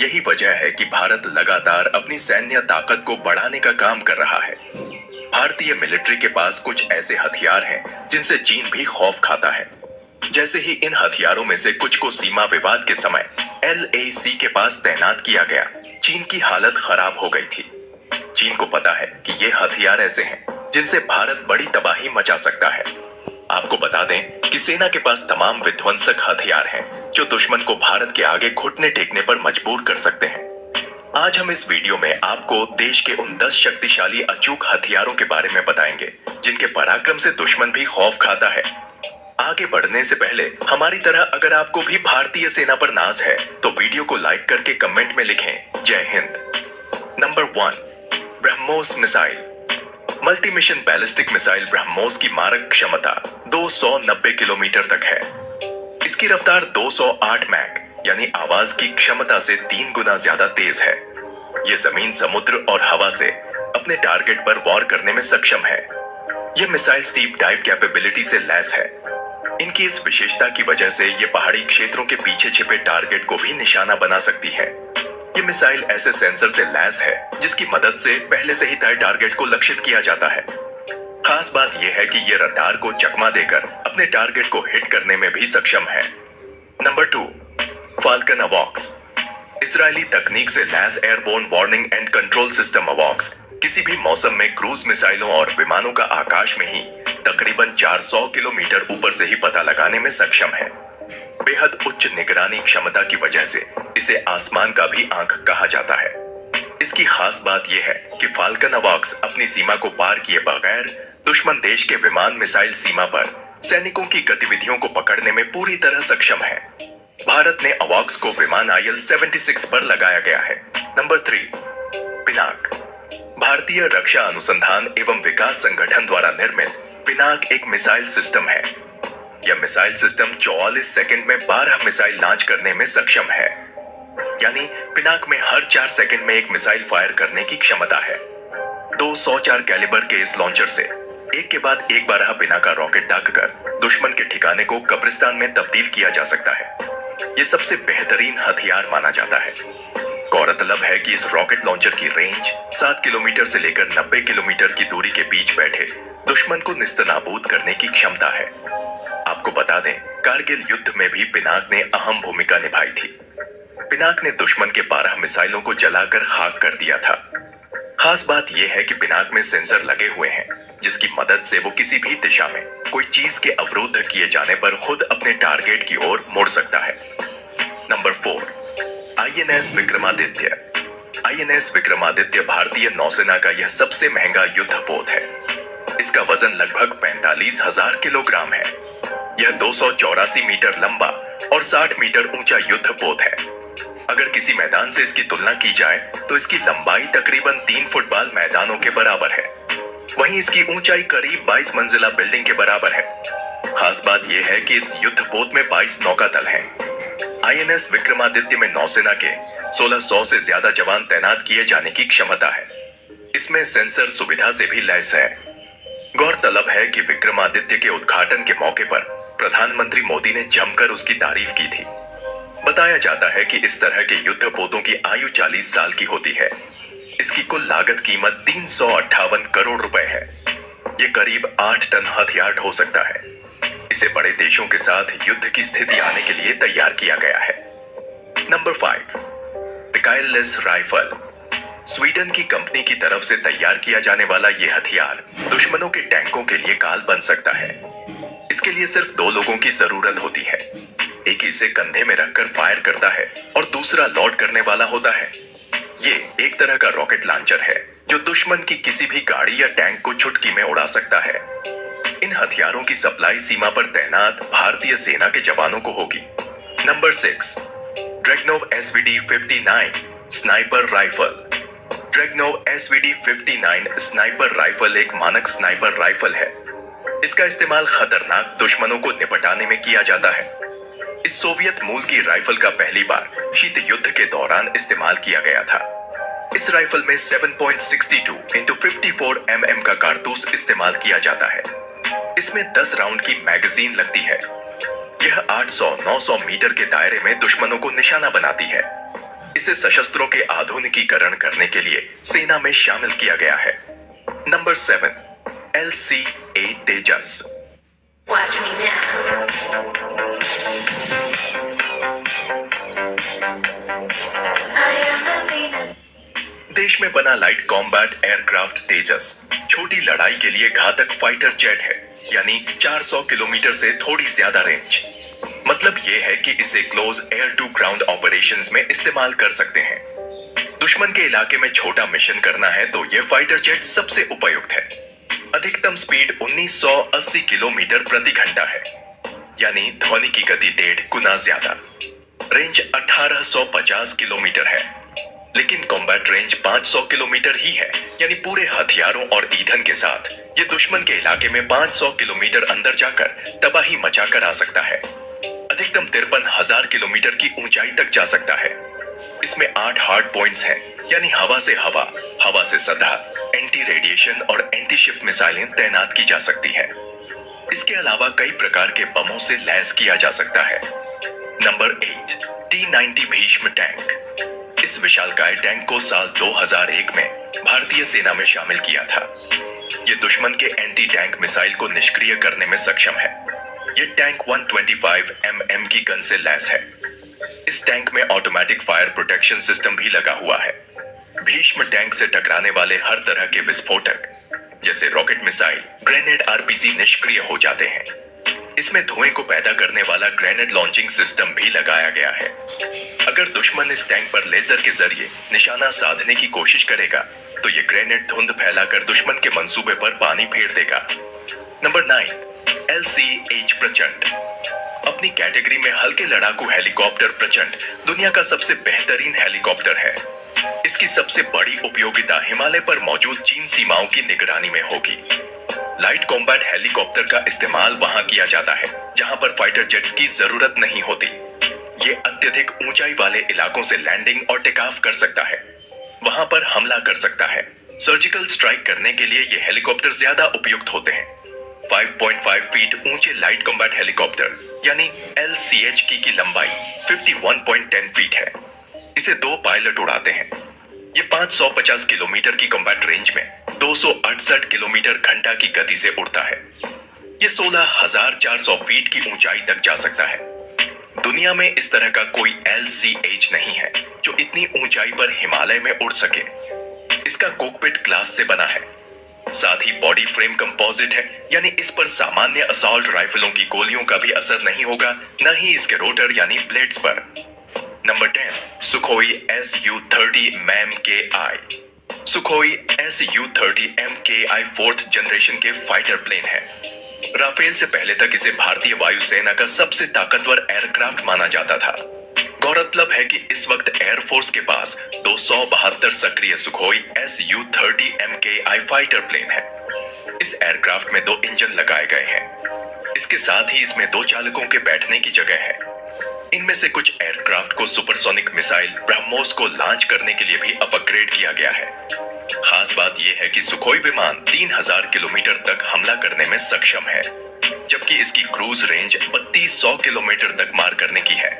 यही वजह है कि भारत लगातार अपनी सैन्य ताकत को बढ़ाने का काम कर रहा है। भारतीय मिलिट्री के पास कुछ ऐसे हथियार हैं जिनसे चीन भी खौफ खाता है। जैसे ही इन हथियारों में से कुछ को सीमा विवाद के समय LAC के पास तैनात किया गया, चीन की हालत खराब हो गई थी। चीन को पता है कि ये हथियार ऐसे हैं जिनसे भारत बड़ी तबाही मचा सकता है। आपको बता दें कि सेना के पास तमाम विध्वंसक हथियार हैं जो दुश्मन को भारत के आगे घुटने टेकने पर मजबूर कर सकते हैं। आज हम इस वीडियो में आपको देश के उन 10 शक्तिशाली अचूक हथियारों के बारे में बताएंगे जिनके पराक्रम से दुश्मन भी खौफ खाता है। आगे बढ़ने से पहले हमारी तरह अगर आपको भी भारतीय सेना पर नाज है तो वीडियो को लाइक करके कमेंट में लिखें जय Hind. Number 1, BrahMos missile. Multi mission ballistic missile BrahMos की मारक क्षमता 290 किलोमीटर तक है। इसकी रफ्तार 208 मैक यानी आवाज की क्षमता से 3 गुना ज्यादा तेज है। ये जमीन, समुद्र और हवा से अपने टारगेट पर वॉर करने में सक्षम है। ये मिसाइल स्टीप डाइव कैपेबिलिटी से लैस है। इनकी इस विशेषता की वजह से ये पहाड़ी क्षेत्रों के पीछे छिपे टारगेट को भी निशाना बना सकती है। ये मिसाइल ऐसे सेंसर से लैस है जिसकी मदद से पहले से ही तय टारगेट को लक्षित किया जाता है। खास बात यह है कि ये रडार को चकमा देकर अपने टारगेट को हिट करने में भी सक्षम है। Number 2, falcon अवॉक्स। इजरायली तकनीक से लैस airborne warning and control system अवॉक्स किसी भी मौसम में क्रूज मिसाइलों और विमानों का आकाश में ही तकरीबन 400 किलोमीटर ऊपर से ही पता लगाने में सक्षम है। बेहद उच्च निगरानी क्षमता की वजह से इसे आसमान का भी आंख कहा जाता है। इसकी खास बात यह है कि फाल्कन अवॉक्स अपनी सीमा को पार किए बगैर दुश्मन देश के विमान मिसाइल सीमा पर सैनिकों की गतिविधियों को पकड़ने में पूरी तरह सक्षम है। भारत ने अवॉक्स को विमान IL-76 पर लगाया गया है। नंबर 3, पिनाक। भारतीय रक्षा अनुसंधान एवं विकास संगठन द्वारा निर्मित पिनाक एक मिसाइल सिस्टम है। यह मिसाइल सिस्टम 44 सेकंड में 12 मिसाइल लॉन्च करने में सक्षम है। यानी पिनाक में हर 4 सेकंड में एक मिसाइल फायर करने की क्षमता है। 204 कैलिबर के इस लॉन्चर से एक के बाद एक 12 पिनाका रॉकेट दागकर दुश्मन के ठिकाने को कब्रिस्तान में तब्दील किया जा सकता है। यह सबसे बेहतरीन हथियार माना जाता है। गौरतलब है कि इस रॉकेट लॉन्चर की रेंज 7 किलोमीटर से लेकर 90 किलोमीटर की दूरी के बीच बैठे दुश्मन को निस्तनाबूद करने की क्षमता है। आपको बता दें, कारगिल युद्ध में भी पिनाक ने अहम भूमिका निभाई थी। पिनाक ने दुश्मन के 12 मिसाइलों को जलाकर खाक कर दिया था। खास बात यह है कि पिनाक में सेंसर लगे हुए हैं जिसकी मदद से वो किसी भी दिशा में कोई चीज के अवरुद्ध किए जाने पर खुद अपने टारगेट की ओर मुड़ सकता है। Number 4, INS Vikramaditya. INS Vikramaditya भारतीय नौसेना का यह सबसे महंगा युद्धपोत है। इसका वजन लगभग 45,000 किलोग्राम है। यह 284 मीटर लंबा और 60 मीटर ऊंचा युद्धपोत है। अगर किसी मैदान से इसकी तुलना की जाए तो इसकी लंबाई तकरीबन 3 फुटबॉल मैदानों के बराबर है। वहीं इसकी ऊंचाई करीब 22 मंजिला बिल्डिंग के बराबर है। खास बात यह है कि इस युद्धपोत में 22 नौकादल हैं। INS विक्रमादित्य में नौसेना के 1600 से ज्यादा जवान तैनात किए जाने की क्षमता है। इसमें सेंसर सुविधा से भी लैस है। गौरतलब है कि विक्रमादित्य के उद्घाटन के मौके पर प्रधानमंत्री मोदी ने जमकर उसकी तारीफ की थी। बताया जाता है कि इस तरह के युद्धपोतों की आयु 40 साल की होती है। इसकी कुल लागत कीमत 358 करोड़ रुपए है। ये करीब 8 टन हथियार ढो सकता है। इसे बड़े देशों के साथ युद्ध की स्थिति आने के लिए तैयार किया गया है। Number 5, recoilless rifle. स्वीडन की कंपनी की तरफ से तैयार किया जाने वाला यह हथियार दुश्मनों के टैंकों के लिए काल बन सकता है। इसके लिए सिर्फ 2 लोगों की जरूरत होती है। एक इसे कंधे में रखकर फायर करता है और दूसरा लोड करने वाला होता है। ये एक तरह का रॉकेट लॉन्चर है जो दुश्मन की किसी भी गाड़ी या टैंक को चुटकी में उड़ा सकता है। इन हथियारों की सप्लाई सीमा पर तैनात भारतीय सेना के जवानों को होगी। Number 6, Dragunov SVD-59 sniper rifle. Dragunov SVD-59 sniper rifle एक मानक स्नाइपर राइफल है। इसका इस्तेमाल खतरनाक दुश्मनों को निपटाने में किया जाता है। इस सोवियत मूल की राइफल का पहली बार शीत युद्ध के दौरान इस्तेमाल किया गया था। इस राइफल में 7.62 × 54 mm का कारतूस इस्तेमाल किया जाता है। इसमें 10 राउंड की मैगजीन लगती है। यह 800-900 मीटर के दायरे में दुश्मनों को निशाना बनाती है। इसे सशस्त्रों के आधुनिकीकरण करने के लिए सेना में शामिल किया गया है। Number 7, LCA Tejas. Watch me now. I am the Venus. देश में बना लाइट कॉम्बैट एयरक्राफ्ट तेजस छोटी लड़ाई के लिए घातक फाइटर जेट है, यानी 400 किलोमीटर से थोड़ी ज्यादा रेंज। मतलब ये है कि इसे close air to ground operations में इस्तेमाल कर सकते हैं। दुश्मन के इलाके में छोटा मिशन करना है तो यह फाइटर जेट सबसे उपयुक्त है। अधिकतम स्पीड 1980 किलोमीटर प्रति घंटा है, यानी ध्वनि की गति 1.5 गुना ज्यादा। रेंज 1850 किलोमीटर है, लेकिन कॉम्बैट रेंज 500 किलोमीटर ही है, यानी पूरे हथियारों और ईंधन के साथ ये दुश्मन के इलाके में 500 किलोमीटर अंदर जाकर तबाही मचाकर आ सकता है। अधिकतम 53,000 किलोमीटर की ऊंचाई तक जा सकता है। इसमें 8 हार्ड पॉइंट्स हैं, यानी हवा से हवा, हवा से सतह, एंटी रेडिएशन और एंटी शिप मिसाइलें तैनात की जा सकती हैं। इसके अलावा कई प्रकार के बमों से लैस किया जा सकता है। Number 8, T-90 Bhishma tank. इस विशालकाय टैंक को साल 2001 में भारतीय सेना में शामिल किया था। ये दुश्मन के एंटी टैंक मिसाइल को निष्क्रिय करने में सक्षम है। ये टैंक 125 mm की गन से लैस है। इस टैंक में ऑटोमेटिक फायर प्रोटेक्शन सिस्टम भी लगा हुआ है। भीष्म टैंक से टकराने वाले हर तरह के विस्फोटक जैसे रॉकेट मिसाइल, ग्रेनेड, आरपीजी निष्क्रिय हो जाते हैं। इसमें धुएं को पैदा करने वाला ग्रेनेड लॉन्चिंग सिस्टम भी लगाया गया है। अगर दुश्मन इस टैंक पर लेजर के जरिए निशाना साधने की कोशिश करेगा तो ये ग्रेनेड धुंध फैलाकर दुश्मन के मंसूबे पर पानी फेर देगा। नंबर 9, LCH प्रचंड। अपनी कैटेगरी में हल्के लड़ाकू हेलीकॉप्टर प्रचंड दुनिया का सबसे बेहतरीन हेलीकॉप्टर है। इसकी सबसे बड़ी उपयोगिता हिमालय पर मौजूद चीन सीमाओं की निगरानी में होगी। लाइट कॉम्बैट हेलीकॉप्टर का इस्तेमाल वहां किया जाता है जहां पर फाइटर जेट्स की जरूरत नहीं होती। ये अत्यधिक ऊंचाई वाले इलाकों से लैंडिंग और टेकऑफ कर सकता है, वहां पर हमला कर सकता है। सर्जिकल स्ट्राइक करने के लिए ये हेलीकॉप्टर ज्यादा उपयुक्त होते हैं। 5.5 फीट ऊंचे लाइट कॉम्बैट हेलीकॉप्टर यानी LCH की लंबाई 51.10 फीट है। इसे 2 पायलट उड़ाते हैं। ये 550 किलोमीटर की कॉम्बैट रेंज में 268 किलोमीटर घंटा की गति से उड़ता है। ये 16,400 फीट की ऊंचाई तक जा सकता है। दुनिया में इस तरह का कोई LCH नहीं है जो इतनी ऊंचाई पर हिमालय में उड़ सके। इसका कॉकपिट ग्लास से बना है, साथ ही बॉडी फ्रेम कंपोजिट है, यानी इस पर सामान्य असॉल्ट राइफलों की गोलियों का भी असर नहीं होगा, न ही इसके रोटर यानी ब्लेड्स पर। Number 10, Sukhoi Su-30 MKI। Sukhoi Su-30 MKI 4th generation के फाइटर प्लेन है। राफेल से पहले तक इसे भारतीय वायुसेना का सबसे ताकतवर एयरक्राफ्ट माना जाता था। गौरतलब है कि इस वक्त एयरफोर्स के पास 272 सक्रिय Sukhoi Su-30 MKI fighter plane है। इस एयरक्राफ्ट में 2 इंजन लगाए गए हैं। इसके साथ ही इसमें 2 चालकों के बैठने की जगह है। इनमें से कुछ एयरक्राफ्ट को सुपरसोनिक मिसाइल ब्रह्मोस को लॉन्च करने के लिए भी अपग्रेड किया गया है। खास बात यह है कि सुखोई विमान 3000 किलोमीटर तक हमला करने में सक्षम है, जबकि इसकी क्रूज रेंज 3200 किलोमीटर तक मार करने की है।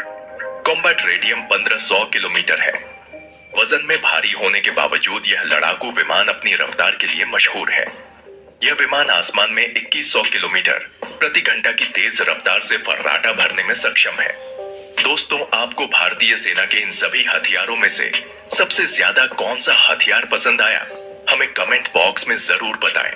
कॉम्बैट रेडियम 1500 किलोमीटर है। वजन में भारी होने के बावजूद यह लड़ाकू विमान अपनी रफ्तार के लिए मशहूर है। यह विमान आसमान में 2100 किलोमीटर प्रति घंटा की तेज रफ्तार से फर्राटा भरने में सक्षम है। दोस्तों, आपको भारतीय सेना के इन सभी हथियारों में से सबसे ज्यादा कौन सा हथियार पसंद आया? हमें कमेंट बॉक्स में जरूर बताएं।